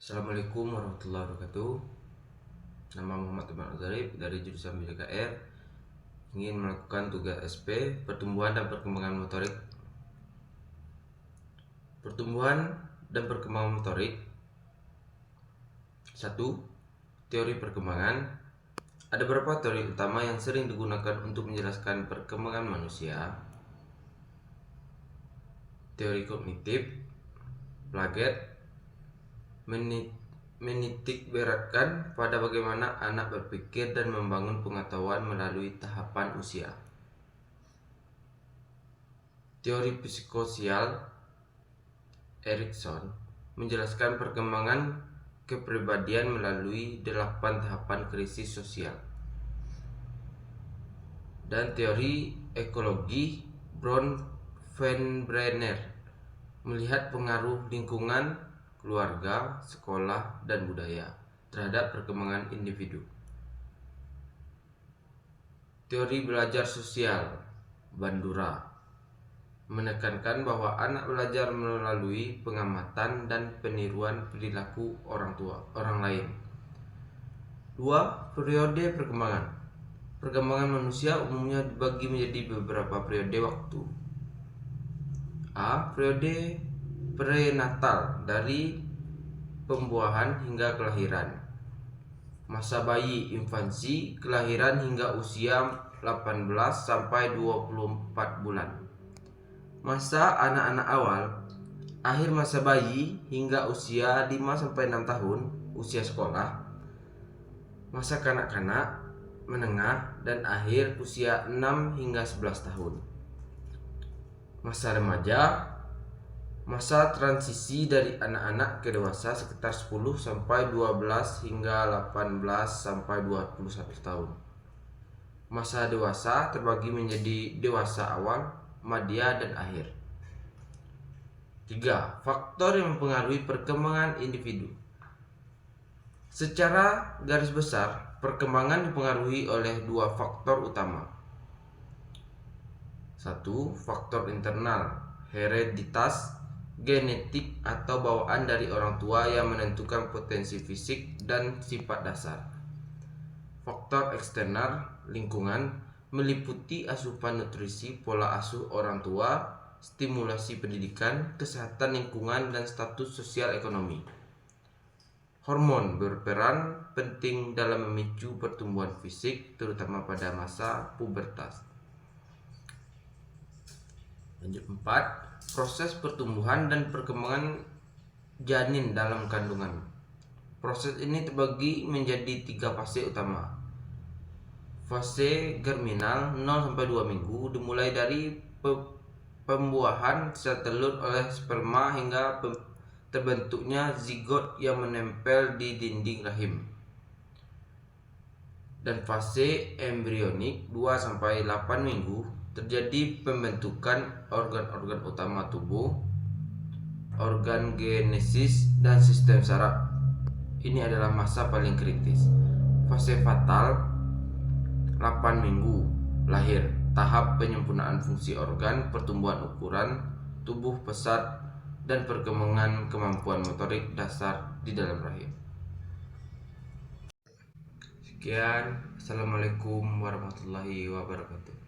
Assalamualaikum warahmatullahi wabarakatuh. Nama Muhammad Teman Azarif dari jurusan BDKR. Ingin melakukan tugas SP Pertumbuhan dan Perkembangan Motorik. Pertumbuhan dan perkembangan motorik. 1. Teori perkembangan. Ada beberapa teori utama yang sering digunakan untuk menjelaskan perkembangan manusia. Teori kognitif, Piaget menitik beratkan pada bagaimana anak berpikir dan membangun pengetahuan melalui tahapan usia. Teori psikososial, Erikson menjelaskan perkembangan kepribadian melalui 8 tahapan krisis sosial. Dan teori ekologi, Bronfenbrenner melihat pengaruh lingkungan, keluarga, sekolah, dan budaya terhadap perkembangan individu. Teori belajar sosial, Bandura menekankan bahwa anak belajar melalui pengamatan dan peniruan perilaku orang lain. 2. Periode perkembangan. Perkembangan manusia umumnya dibagi menjadi beberapa periode waktu. A. Periode prenatal, dari pembuahan hingga kelahiran. Masa bayi, infansi, kelahiran hingga usia 18 sampai 24 bulan. Masa anak-anak awal, akhir masa bayi hingga usia 5 sampai 6 tahun, usia sekolah. Masa kanak-kanak, menengah, dan akhir usia 6 hingga 11 tahun. Masa remaja, masa transisi dari anak-anak ke dewasa sekitar 10 sampai 12 hingga 18 sampai 21 tahun. Masa dewasa terbagi menjadi dewasa awal, madya, dan akhir. 3. Faktor yang mempengaruhi perkembangan individu. Secara garis besar, perkembangan dipengaruhi oleh 2 faktor utama. 1. Faktor internal, hereditas, genetik atau bawaan dari orang tua yang menentukan potensi fisik dan sifat dasar. Faktor eksternal, lingkungan, meliputi asupan nutrisi, pola asuh orang tua, stimulasi pendidikan, kesehatan lingkungan, dan status sosial ekonomi. Hormon berperan penting dalam memicu pertumbuhan fisik, terutama pada masa pubertas. Lanjut 4. Proses pertumbuhan dan perkembangan janin dalam kandungan. Proses ini terbagi menjadi 3 fase utama. Fase germinal 0-2 minggu dimulai dari pembuahan sel telur oleh sperma hingga terbentuknya zigot yang menempel di dinding rahim. Dan fase embrionik 2-8 minggu terjadi pembentukan organ-organ utama tubuh, organ genesis, dan sistem saraf. Ini adalah masa paling kritis. Fase fatal 8 minggu lahir, tahap penyempurnaan fungsi organ, pertumbuhan ukuran tubuh pesat, dan perkembangan kemampuan motorik dasar di dalam rahim. Sekian, Assalamualaikum warahmatullahi wabarakatuh.